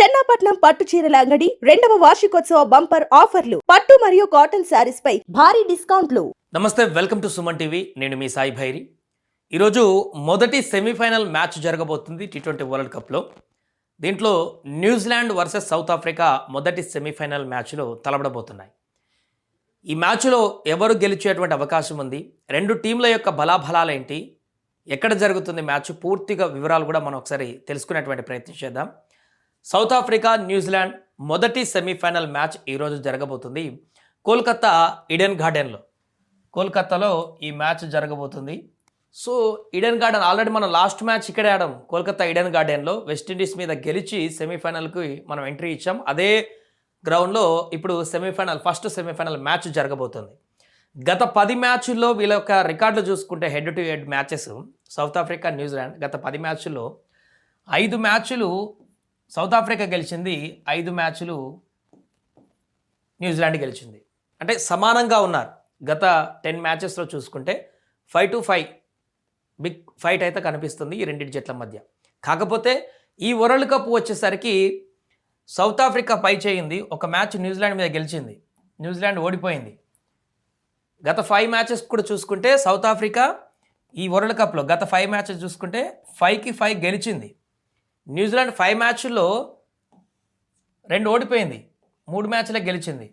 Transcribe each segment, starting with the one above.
చెన్నాపట్నం పట్టు చీరల అంగడి 2వ వార్షికోత్సవ బంపర్ ఆఫర్లు. పట్టు మరియు కాటన్ శారీస్ పై భారీ డిస్కౌంట్లు. నమస్తే, వెల్కమ్ టు సుమన్ టీవీ. నేను మీ సాయి భైరి. ఈరోజు మొదటి సెమీఫైనల్ మ్యాచ్ జరగబోతుంది T20 వరల్డ్ కప్లో. దీంట్లో న్యూజిలాండ్ వర్సెస్ సౌత్ ఆఫ్రికా మొదటి సెమీఫైనల్ మ్యాచ్లో తలపడబోతున్నాయి. ఈ మ్యాచ్లో ఎవరు గెలిచేటువంటి అవకాశం ఉంది, రెండు టీంల యొక్క బలాబలాలు ఏంటి, ఎక్కడ జరుగుతుంది మ్యాచ్, పూర్తిగా వివరాలు కూడా మనం ఒకసారి తెలుసుకునేటువంటి ప్రయత్నం చేద్దాం. సౌత్ ఆఫ్రికా న్యూజిలాండ్ మొదటి సెమీఫైనల్ మ్యాచ్ ఈరోజు జరగబోతుంది కోల్కతా ఈడెన్ గార్డెన్లో. కోల్కతాలో ఈ మ్యాచ్ జరగబోతుంది. సో ఈడెన్ గార్డెన్ ఆల్రెడీ మనం లాస్ట్ మ్యాచ్ ఇక్కడే ఆడాం. కోల్కతా ఈడెన్ గార్డెన్లో వెస్టిండీస్ మీద గెలిచి సెమీఫైనల్కి మనం ఎంట్రీ ఇచ్చాం. అదే గ్రౌండ్లో ఇప్పుడు ఫస్ట్ సెమీఫైనల్ మ్యాచ్ జరగబోతుంది. గత 10 మ్యాచ్ల్లో వీళ్ళ యొక్క రికార్డులు చూసుకుంటే head to head matches south Africa New Zealand గత 10 మ్యాచ్ల్లో 5 మ్యాచ్లు సౌత్ ఆఫ్రికా గెలిచింది, 5 మ్యాచ్లు న్యూజిలాండ్ గెలిచింది. అంటే సమానంగా ఉన్నారు. గత 10 మ్యాచెస్లో చూసుకుంటే 5-5 బిగ్ ఫైట్ అయితే కనిపిస్తుంది ఈ రెండింటి జట్ల మధ్య. కాకపోతే ఈ వరల్డ్ కప్ వచ్చేసరికి సౌత్ ఆఫ్రికా పై చేయింది. ఒక మ్యాచ్ న్యూజిలాండ్ మీద గెలిచింది, న్యూజిలాండ్ ఓడిపోయింది. గత 5 మ్యాచెస్ కూడా చూసుకుంటే సౌత్ ఆఫ్రికా ఈ వరల్డ్ కప్లో గత 5 మ్యాచెస్ చూసుకుంటే 5-5 గెలిచింది. న్యూజిలాండ్ 5 మ్యాచ్ల్లో 2 ఓడిపోయింది, 3 మ్యాచ్లే గెలిచింది.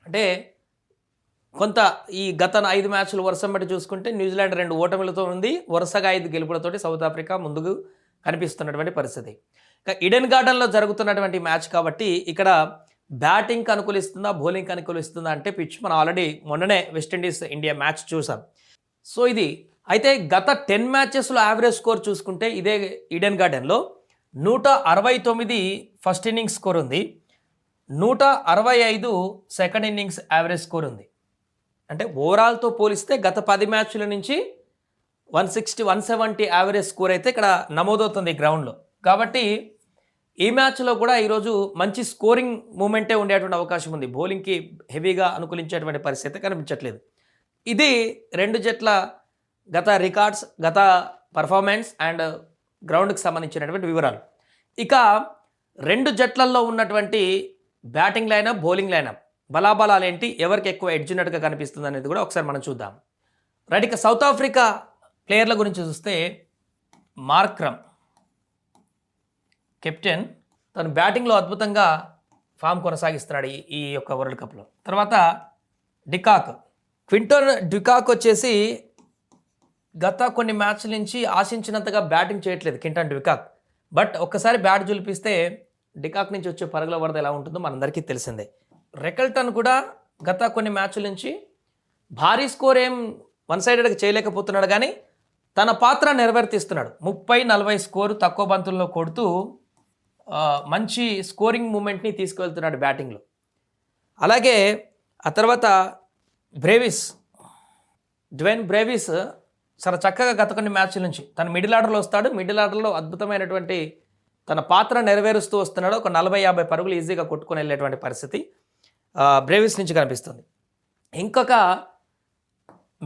అంటే కొంత ఈ గత 5 మ్యాచ్లు వరుస బట్టి చూసుకుంటే న్యూజిలాండ్ 2 ఓటమిలతో ఉంది, వరుసగా 5 గెలుపులతోటి సౌత్ ఆఫ్రికా ముందుకు కనిపిస్తున్నటువంటి పరిస్థితి. ఇక ఈడెన్ గార్డెన్లో జరుగుతున్నటువంటి మ్యాచ్ కాబట్టి ఇక్కడ బ్యాటింగ్కి అనుకూలిస్తుందా, బౌలింగ్కి అనుకూలిస్తుందా అంటే పిచ్ మనం ఆల్రెడీ మొన్ననే వెస్టిండీస్ ఇండియా మ్యాచ్ చూసాం. సో ఇది అయితే గత 10 మ్యాచెస్లో యావరేజ్ స్కోర్ చూసుకుంటే ఇదే ఈడెన్ గార్డెన్లో 169 ఫస్ట్ ఇన్నింగ్స్ స్కోర్ ఉంది, 165 సెకండ్ ఇన్నింగ్స్ యావరేజ్ స్కోర్ ఉంది. అంటే ఓవరాల్తో పోలిస్తే గత 10 మ్యాచ్ల నుంచి 160-170 యావరేజ్ స్కోర్ అయితే ఇక్కడ నమోదవుతుంది గ్రౌండ్లో. కాబట్టి ఈ మ్యాచ్లో కూడా ఈరోజు మంచి స్కోరింగ్ మూమెంటే ఉండేటువంటి అవకాశం ఉంది. బౌలింగ్కి హెవీగా అనుకూలించేటువంటి పరిస్థితి కనిపించట్లేదు. ఇది రెండు జట్ల గత రికార్డ్స్, గత పర్ఫార్మెన్స్ అండ్ గ్రౌండ్కి సంబంధించినటువంటి వివరాలు. ఇక రెండు జట్లల్లో ఉన్నటువంటి బ్యాటింగ్ లైనప్, బౌలింగ్ లైనప్ బలాబలాలు ఏంటి, ఎవరికి ఎక్కువ ఎడ్జ్ ఉన్నట్టుగా కనిపిస్తుంది అనేది కూడా ఒకసారి మనం చూద్దాం. రైట్, ఇక సౌత్ ఆఫ్రికా ప్లేయర్ల గురించి చూస్తే మార్క్రమ్ కెప్టెన్, తను బ్యాటింగ్లో అద్భుతంగా ఫామ్ కొనసాగిస్తున్నాడు ఈ యొక్క వరల్డ్ కప్లో. తర్వాత క్వింటన్ డికాక్ వచ్చేసి గత కొన్ని మ్యాచ్ల నుంచి ఆశించినంతగా బ్యాటింగ్ చేయట్లేదు క్వింటన్ డికాక్. బట్ ఒక్కసారి బ్యాట్ జులిపిస్తే డికాక్ నుంచి వచ్చే పరుగుల వరద ఎలా ఉంటుందో మనందరికీ తెలిసిందే. రెకల్టన్ కూడా గత కొన్ని మ్యాచ్ల నుంచి భారీ స్కోర్ ఏం వన్ సైడెడ్గా చేయలేకపోతున్నాడు, కానీ తన పాత్ర నెరవేర్తిస్తున్నాడు. 30-40 స్కోరు తక్కువ బంతుల్లో కొడుతూ మంచి స్కోరింగ్ మూమెంట్ని తీసుకువెళ్తున్నాడు బ్యాటింగ్లో. అలాగే ఆ తర్వాత డ్వేన్ బ్రేవిస్ చాలా చక్కగా గత కొన్ని మ్యాచ్ల నుంచి తన మిడిల్ ఆర్డర్లో వస్తాడు. మిడిల్ ఆర్డర్లో అద్భుతమైనటువంటి తన పాత్ర నెరవేరుస్తూ వస్తున్నాడు. ఒక 40-50 పరుగులు ఈజీగా కొట్టుకొని వెళ్ళేటువంటి పరిస్థితి బ్రేవిస్ నుంచి కనిపిస్తుంది. ఇంకొక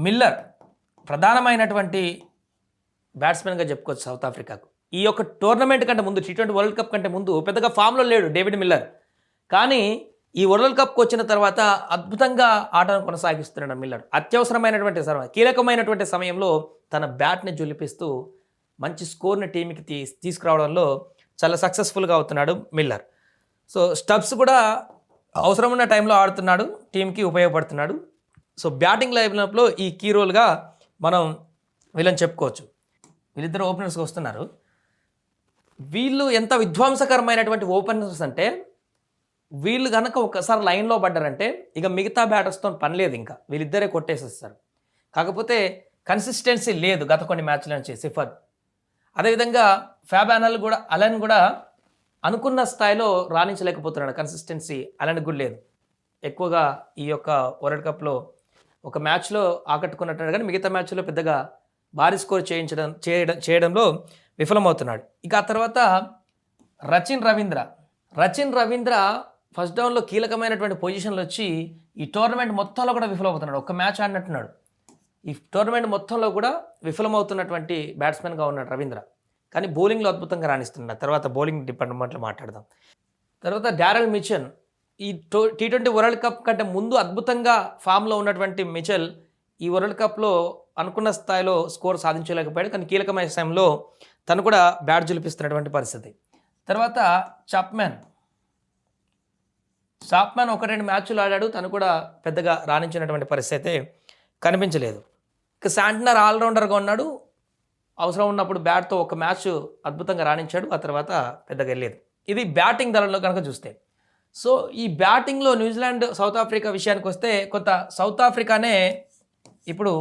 మిల్లర్ ప్రధానమైనటువంటి బ్యాట్స్మెన్గా చెప్పుకోవచ్చు సౌత్ ఆఫ్రికాకు. ఈ యొక్క టోర్నమెంట్ కంటే ముందు, T20 వరల్డ్ కప్ కంటే ముందు పెద్దగా ఫామ్లో లేడు డేవిడ్ మిల్లర్. కానీ ఈ వరల్డ్ కప్కి వచ్చిన తర్వాత అద్భుతంగా ఆటను కొనసాగిస్తున్నాడు మిల్లర్. అత్యవసరమైనటువంటి కీలకమైనటువంటి సమయంలో తన బ్యాట్ని జులిపిస్తూ మంచి స్కోర్ని టీంకి తీసుకురావడంలో చాలా సక్సెస్ఫుల్గా అవుతున్నాడు మిల్లర్. సో స్టబ్స్ కూడా అవసరం ఉన్న టైంలో ఆడుతున్నాడు, టీంకి ఉపయోగపడుతున్నాడు. సో బ్యాటింగ్ లైనప్లో ఈ కీ రోల్గా మనం వీళ్ళని చెప్పుకోవచ్చు. వీళ్ళిద్దరు ఓపెనర్స్కి వస్తున్నారు. వీళ్ళు ఎంత విధ్వంసకరమైనటువంటి ఓపెనర్స్ అంటే వీళ్ళు కనుక ఒకసారి లైన్లో పడ్డారంటే ఇక మిగతా బ్యాటర్స్తో పని లేదు, ఇంకా వీళ్ళిద్దరే కొట్టేసేస్తారు. కాకపోతే కన్సిస్టెన్సీ లేదు గత కొన్ని మ్యాచ్ల నుంచి సిఫర్. అదేవిధంగా అలెన్ కూడా అనుకున్న స్థాయిలో రాణించలేకపోతున్నాడు. కన్సిస్టెన్సీ అలెన్ కూడా లేదు. ఎక్కువగా ఈ యొక్క వరల్డ్ కప్లో ఒక మ్యాచ్లో ఆకట్టుకున్నట్టు, కానీ మిగతా మ్యాచ్లో పెద్దగా భారీ స్కోర్ చేయడంలో విఫలమవుతున్నాడు. ఇక ఆ తర్వాత రచిన్ రవీంద్ర ఫస్ట్ డౌన్లో కీలకమైనటువంటి పొజిషన్లు వచ్చి ఈ టోర్నమెంట్ మొత్తంలో కూడా విఫలమవుతున్నాడు. ఒక్క మ్యాచ్ ఆడినట్టున్నాడు. ఈ టోర్నమెంట్ మొత్తంలో కూడా విఫలమవుతున్నటువంటి బ్యాట్స్మెన్గా ఉన్నాడు రవీంద్ర. కానీ బౌలింగ్లో అద్భుతంగా రాణిస్తున్నారు. తర్వాత బౌలింగ్ డిపార్ట్మెంట్లో మాట్లాడదాం. తర్వాత డారెల్ మిచెల్ ఈ T20 వరల్డ్ కప్ కంటే ముందు అద్భుతంగా ఫామ్లో ఉన్నటువంటి మిచెల్ ఈ వరల్డ్ కప్లో అనుకున్న స్థాయిలో స్కోర్ సాధించలేకపోయాడు. కానీ కీలకమైన సమయంలో తను కూడా బ్యాట్ జులిపిస్తున్నటువంటి పరిస్థితి. తర్వాత చాప్మెన్ 1-2 మ్యాచ్లు ఆడాడు. తను కూడా పెద్దగా రాణించినటువంటి పరిస్థితి అయితే కనిపించలేదు. ఇక శాంట్నర్ ఆల్రౌండర్గా ఉన్నాడు. అవసరం ఉన్నప్పుడు బ్యాట్తో ఒక మ్యాచ్ అద్భుతంగా రాణించాడు. ఆ తర్వాత పెద్దగా వెళ్ళలేదు. ఇది బ్యాటింగ్ దళంలో కనుక చూస్తే. సో ఈ బ్యాటింగ్లో న్యూజిలాండ్ సౌత్ ఆఫ్రికా విషయానికి వస్తే కొంత సౌత్ ఆఫ్రికానే ఇప్పుడు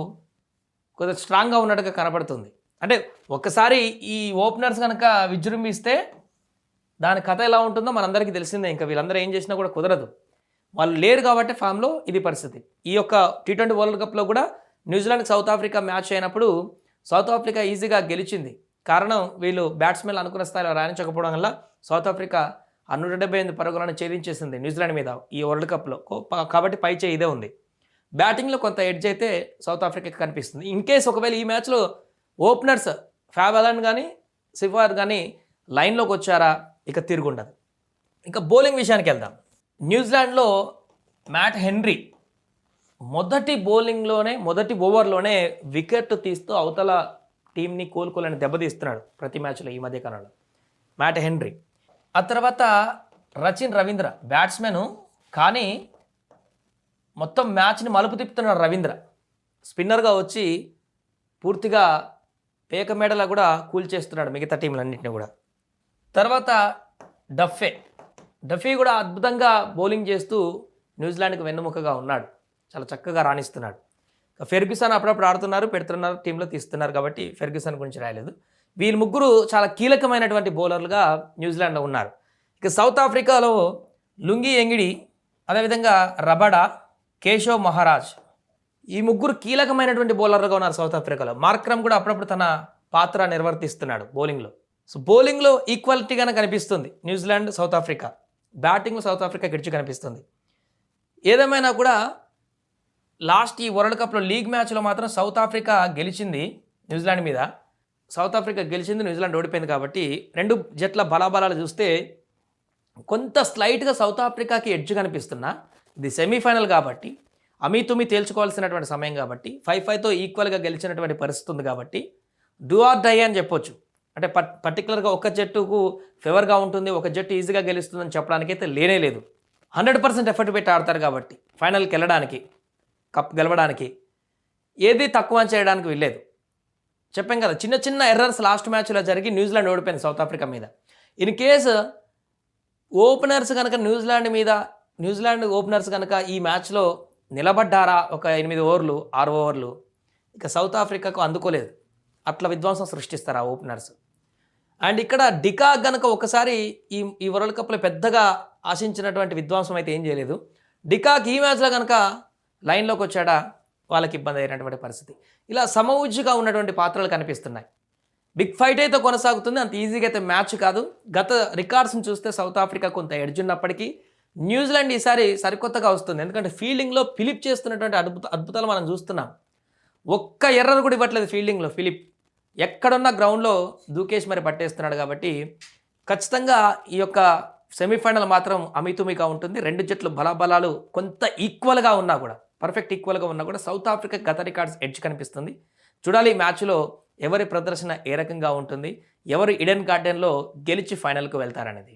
కొంత స్ట్రాంగ్గా ఉన్నట్టుగా కనపడుతుంది. అంటే ఒక్కసారి ఈ ఓపెనర్స్ కనుక విజృంభిస్తే దాని కథ ఎలా ఉంటుందో మనందరికీ తెలిసిందే. ఇంకా వీళ్ళందరూ ఏం చేసినా కూడా కుదరదు. వాళ్ళు లేరు కాబట్టి ఫామ్లో ఇది పరిస్థితి. ఈ యొక్క T20 వరల్డ్ కప్లో కూడా న్యూజిలాండ్కి సౌత్ ఆఫ్రికా మ్యాచ్ అయినప్పుడు సౌత్ ఆఫ్రికా ఈజీగా గెలిచింది. కారణం వీళ్ళు బ్యాట్స్మెన్లు అనుకున్న స్థాయిలో రాణించకపోవడం వల్ల సౌత్ ఆఫ్రికా 178 పరుగులను ఛేదించేసింది న్యూజిలాండ్ మీద ఈ వరల్డ్ కప్లో. కాబట్టి పై చేయి ఇదే ఉంది. బ్యాటింగ్లో కొంత ఎడ్జ్ అయితే సౌత్ ఆఫ్రికాకి కనిపిస్తుంది. ఇన్ కేస్ ఒకవేళ ఈ మ్యాచ్లో ఓపెనర్స్ ఫాబ్ అలన్ కానీ సిఫార్ కానీ లైన్లోకి వచ్చారా ఇక తిరుగుండదు. ఇంకా బౌలింగ్ విషయానికి వెళ్దాం. న్యూజిలాండ్లో మ్యాట్ హెన్రీ మొదటి ఓవర్లోనే వికెట్ తీస్తూ అవతల టీంని కోలుకోలేని దెబ్బతీస్తున్నాడు ప్రతి మ్యాచ్లో ఈ మధ్యకాలంలో మ్యాట్ హెన్రీ. ఆ తర్వాత రచిన్ రవీంద్ర బ్యాట్స్మెను, కానీ మొత్తం మ్యాచ్ని మలుపు తిప్పుతున్నాడు రవీంద్ర. స్పిన్నర్గా వచ్చి పూర్తిగా పేక మేడలా కూడా కూల్చేస్తున్నాడు మిగతా టీంలన్నింటినీ కూడా. తర్వాత డఫీ కూడా అద్భుతంగా బౌలింగ్ చేస్తూ న్యూజిలాండ్కి వెన్నుముకగా ఉన్నాడు. చాలా చక్కగా రాణిస్తున్నాడు. ఫెర్గ్యూసన్ అప్పుడప్పుడు ఆడుతున్నారు, పెడుతున్నారు, టీంలో తీస్తున్నారు కాబట్టి ఫెర్గ్యూసన్ గురించి రాయలేదు. వీళ్ళు ముగ్గురు చాలా కీలకమైనటువంటి బౌలర్లుగా న్యూజిలాండ్లో ఉన్నారు. ఇక సౌత్ ఆఫ్రికాలో లుంగి ఎంగిడి, అదేవిధంగా రబడా, కేశవ్ మహారాజ్ ఈ ముగ్గురు కీలకమైనటువంటి బౌలర్లుగా ఉన్నారు సౌత్ ఆఫ్రికాలో. మార్క్రమ్ కూడా అప్పుడప్పుడు తన పాత్ర నిర్వర్తిస్తున్నాడు బౌలింగ్లో. సో బౌలింగ్లో ఈక్వాలిటీగానే కనిపిస్తుంది న్యూజిలాండ్ సౌత్ ఆఫ్రికా. బ్యాటింగ్లో సౌత్ ఆఫ్రికా గెలిచి కనిపిస్తుంది. ఏదేమైనా కూడా లాస్ట్ ఈ వరల్డ్ కప్లో లీగ్ మ్యాచ్లో మాత్రం సౌత్ ఆఫ్రికా గెలిచింది న్యూజిలాండ్ మీద. సౌత్ ఆఫ్రికా గెలిచింది, న్యూజిలాండ్ ఓడిపోయింది. కాబట్టి రెండు జట్ల బలాబలాలు చూస్తే కొంత స్లైట్గా సౌత్ ఆఫ్రికాకి ఎడ్జ్ కనిపిస్తున్నా ఇది సెమీఫైనల్ కాబట్టి అమీతుమీ తేల్చుకోవాల్సినటువంటి సమయం కాబట్టి 5-5తో ఈక్వల్గా గెలిచినటువంటి పరిస్థితి ఉంది కాబట్టి డూ ఆర్ డై అని చెప్పొచ్చు. అంటే పర్టికులర్గా ఒక జట్టుకు ఫేవర్గా ఉంటుంది, ఒక జట్టు ఈజీగా గెలుస్తుందని చెప్పడానికి అయితే లేనే లేదు. 100% ఎఫర్ట్ పెట్టి ఆడతారు కాబట్టి ఫైనల్కి వెళ్ళడానికి, కప్ గెలవడానికి ఏది తక్కువ చేయడానికి వెళ్ళలేదు. చెప్పాం కదా, చిన్న చిన్న ఎర్రర్స్ లాస్ట్ మ్యాచ్లో జరిగి న్యూజిలాండ్ ఓడిపోయింది సౌత్ ఆఫ్రికా మీద. ఇన్ కేసు ఓపెనర్స్ కనుక న్యూజిలాండ్ ఓపెనర్స్ కనుక ఈ మ్యాచ్లో నిలబడ్డారా ఒక 8 ఓవర్లు 6 ఓవర్లు, ఇక సౌత్ ఆఫ్రికాకు అందుకోలేదు. అట్లా విధ్వంసం సృష్టిస్తారు ఆ ఓపెనర్స్. అండ్ ఇక్కడ డికాక్ కనుక ఒకసారి ఈ వరల్డ్ కప్లో పెద్దగా ఆశించినటువంటి విధ్వంసం అయితే ఏం చేయలేదు. డికాక్ ఈ మ్యాచ్లో కనుక లైన్లోకి వచ్చాడా వాళ్ళకి ఇబ్బంది అయినటువంటి పరిస్థితి. ఇలా సమవుజ్జిగా ఉన్నటువంటి పాత్రలు కనిపిస్తున్నాయి. బిగ్ ఫైట్ అయితే కొనసాగుతుంది, అంత ఈజీగా అయితే మ్యాచ్ కాదు. గత రికార్డ్స్ని చూస్తే సౌత్ ఆఫ్రికా కొంత ఎడ్జ్ ఉన్నప్పటికీ న్యూజిలాండ్ ఈసారి సరికొత్తగా వస్తుంది. ఎందుకంటే ఫీల్డింగ్లో ఫిలిప్ చేస్తున్నటువంటి అద్భుతాలు మనం చూస్తున్నాం. ఒక్క ఎర్రర్ కూడా ఇవ్వట్లేదు ఫీల్డింగ్లో ఫిలిప్. ఎక్కడున్న గ్రౌండ్లో దూకేష్ మరి పట్టేస్తున్నాడు. కాబట్టి ఖచ్చితంగా ఈ యొక్క సెమీఫైనల్ మాత్రం అమితుమిగా ఉంటుంది. రెండు జట్లు బలాబలాలు కొంత ఈక్వల్గా ఉన్నా కూడా, పర్ఫెక్ట్ ఈక్వల్గా ఉన్నా కూడా సౌత్ ఆఫ్రికా గత రికార్డ్స్ ఎడ్జ్ కనిపిస్తుంది. చూడాలి ఈ మ్యాచ్లో ఎవరి ప్రదర్శన ఏ రకంగా ఉంటుంది, ఎవరు ఈడెన్ గార్డెన్లో గెలిచి ఫైనల్కు వెళ్తారనేది.